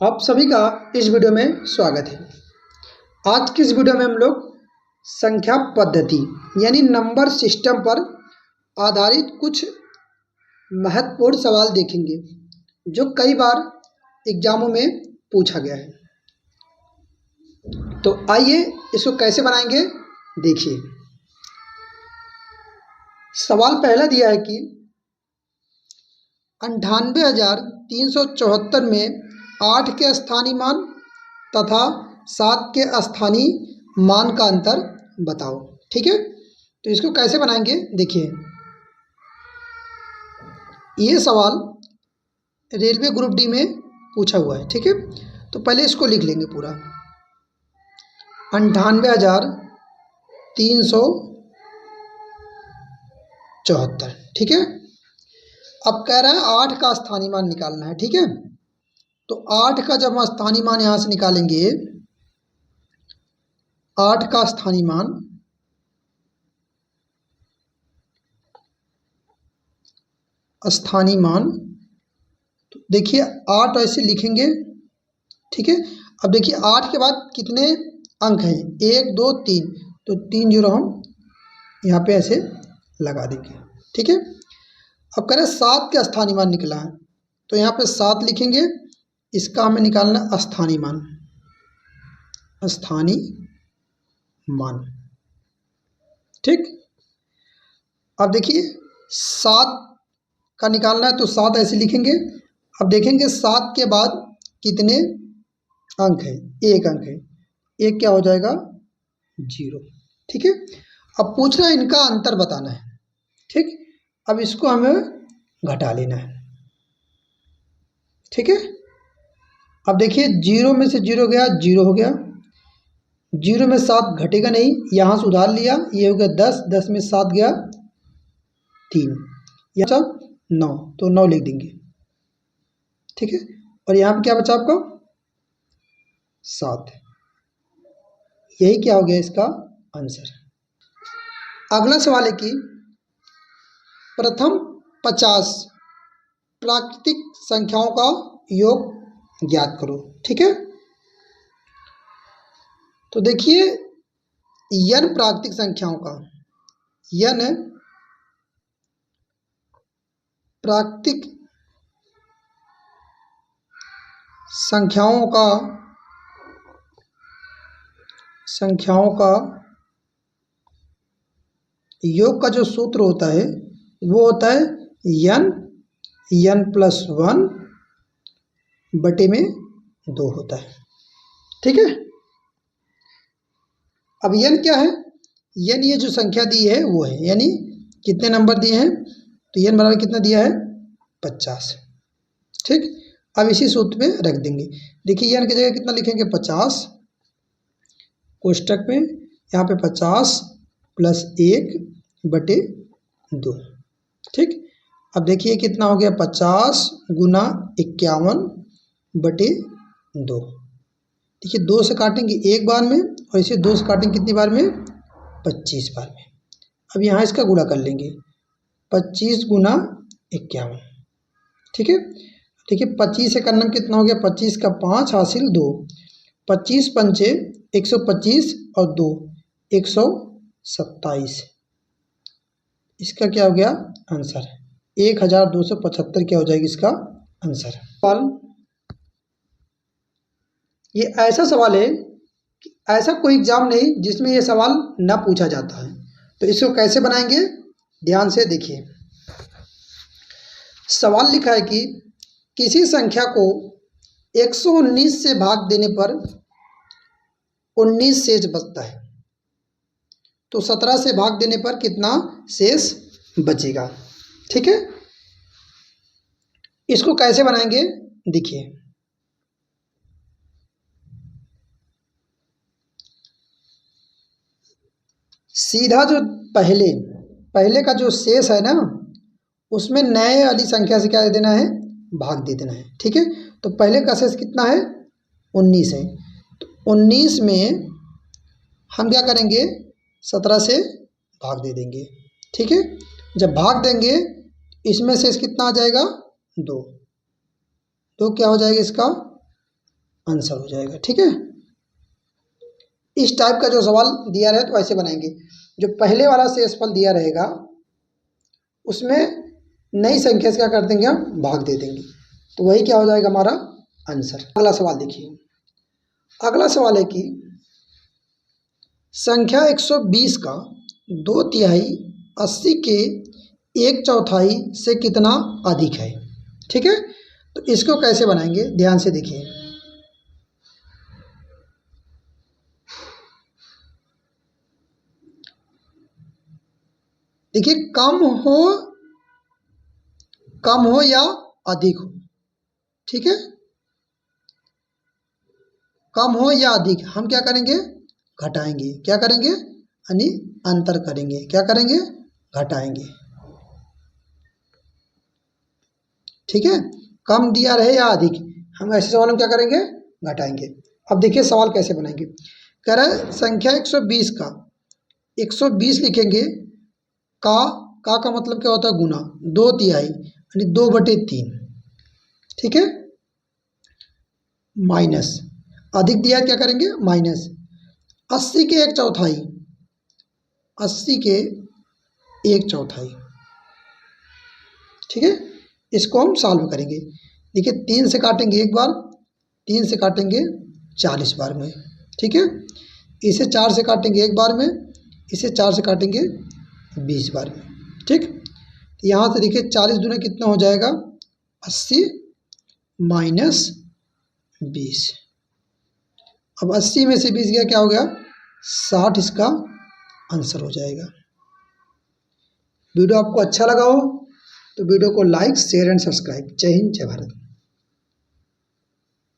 आप सभी का इस वीडियो में स्वागत है। आज की इस वीडियो में हम लोग संख्या पद्धति यानी नंबर सिस्टम पर आधारित कुछ महत्वपूर्ण सवाल देखेंगे जो कई बार एग्जामों में पूछा गया है। तो आइए इसको कैसे बनाएंगे देखिए। सवाल पहला दिया है कि 98,374 में 8 के स्थानीय मान तथा 7 के स्थानीय मान का अंतर बताओ। ठीक है, तो इसको कैसे बनाएंगे देखिए। ये सवाल रेलवे ग्रुप डी में पूछा हुआ है। ठीक है, तो पहले इसको लिख लेंगे पूरा 98,374। ठीक है, अब कह रहा है 8 का स्थानीय मान निकालना है। ठीक है, तो 8 का जब हम स्थानीय मान यहाँ से निकालेंगे, 8 का स्थानीय मान तो देखिए 8 ऐसे लिखेंगे। ठीक है, अब देखिए 8 के बाद कितने अंक हैं, 1 2 3, तो 3 जीरो हम यहाँ पे ऐसे लगा देंगे। ठीक है, अब कह रहे 7 के स्थानीय मान निकला है, तो यहाँ पे 7 लिखेंगे। इसका हमें निकालना स्थानीय मान, स्थानीय मान। ठीक, अब देखिए 7 का निकालना है, तो 7 ऐसे लिखेंगे। अब देखेंगे 7 के बाद कितने अंक है, 1 अंक है, 1 क्या हो जाएगा 0। ठीक है, अब पूछ रहा है इनका अंतर बताना है। ठीक, अब इसको हमें घटा लेना है। ठीक है, अब देखिए 0 में से 0 गया, 0 हो गया। 0 में 7 घटेगा नहीं, यहाँ से उधार लिया, ये हो गया 10, 10 में 7 गया 3, यहाँ 9, तो 9 लिख देंगे। ठीक है, और यहाँ पे क्या बचा आपको 7। यही क्या हो गया इसका आंसर। अगला सवाल है कि प्रथम 50 प्राकृतिक संख्याओं का योग ज्ञात करो। ठीक है, तो देखिए n प्राकृतिक संख्याओं का, n प्राकृतिक संख्याओं का योग का जो सूत्र होता है वो होता है n+1 बटे में 2 होता है। ठीक है, अब n क्या है, n ये जो संख्या दी है वो है, यानी कितने नंबर दिए हैं, तो n बराबर कितना दिया है 50। ठीक, अब इसी सूत्र में रख देंगे। देखिए n की जगह कितना लिखेंगे 50, कोष्टक में यहाँ पे 50 + 1 बटे 2। ठीक, अब देखिए कितना हो गया 50 गुना 51 बटे 2। देखिए 2 से काटेंगे 1 बार में, और इसे 2 से काटेंगे कितनी बार में 25 बार में। अब यहाँ इसका गुणा कर लेंगे 25 गुना 51। ठीक है, देखिए 25 से करने में कितना हो गया, 25 का 5 हासिल 2, 25 पंचे 125 और 2 127। इसका क्या हो गया आंसर 1275 क्या हो जाएगी इसका आंसर। ये ऐसा सवाल है कि ऐसा कोई एग्जाम नहीं जिसमें ये सवाल ना पूछा जाता है। तो इसको कैसे बनाएंगे ध्यान से देखिए। सवाल लिखा है कि किसी संख्या को 119 से भाग देने पर 19 शेष बचता है, तो 17 से भाग देने पर कितना शेष बचेगा। ठीक है, इसको कैसे बनाएंगे देखिए। सीधा जो पहले का जो शेष है ना, उसमें नए वाली संख्या से क्या दे देना है, भाग दे देना है। ठीक है, तो पहले का शेष कितना है 19 है, तो 19 में हम क्या करेंगे 17 से भाग दे देंगे। ठीक है, जब भाग देंगे इसमें शेष कितना आ जाएगा 2, तो क्या हो जाएगा इसका आंसर हो जाएगा। ठीक है, इस टाइप का जो सवाल दिया रहे तो ऐसे बनाएंगे। जो पहले वाला शेषफल दिया रहेगा उसमें नई संख्या से क्या कर देंगे, हम भाग दे देंगे, तो वही क्या हो जाएगा हमारा आंसर। अगला सवाल देखिए, अगला सवाल है कि संख्या 120 का 2/3 80 के 1/4 से कितना अधिक है। ठीक है, तो इसको कैसे बनाएंगे, ध्यान से देखिए। देखिए, कम हो या अधिक हो। ठीक है, कम हो या अधिक, हम क्या करेंगे, घटाएंगे। क्या करेंगे, यानी अंतर करेंगे। क्या करेंगे, घटाएंगे। ठीक है, कम दिया रहे या अधिक, हम ऐसे सवाल में क्या करेंगे, घटाएंगे। अब देखिए सवाल कैसे बनाएंगे। कह रहा है संख्या 120 का 120 लिखेंगे, का मतलब क्या होता है, गुना, 2/3 यानी 2/3। ठीक है, माइनस, अधिक दिया है क्या करेंगे, माइनस 80 के 1/4, 80 के 1/4। ठीक है, इसको हम सॉल्व करेंगे। देखिए 3 से काटेंगे एक बार, 3 से काटेंगे 40 बार में। ठीक है, इसे 4 से काटेंगे एक बार में, इसे 4 से काटेंगे 20 बार में। ठीक, यहाँ से देखिए 40 दूना कितना हो जाएगा, 80 माइनस 20। अब 80 में से 20 गया, क्या हो गया, 60 इसका आंसर हो जाएगा। वीडियो आपको अच्छा लगा हो तो वीडियो को लाइक शेयर एंड सब्सक्राइब। जय हिंद, जय भारत।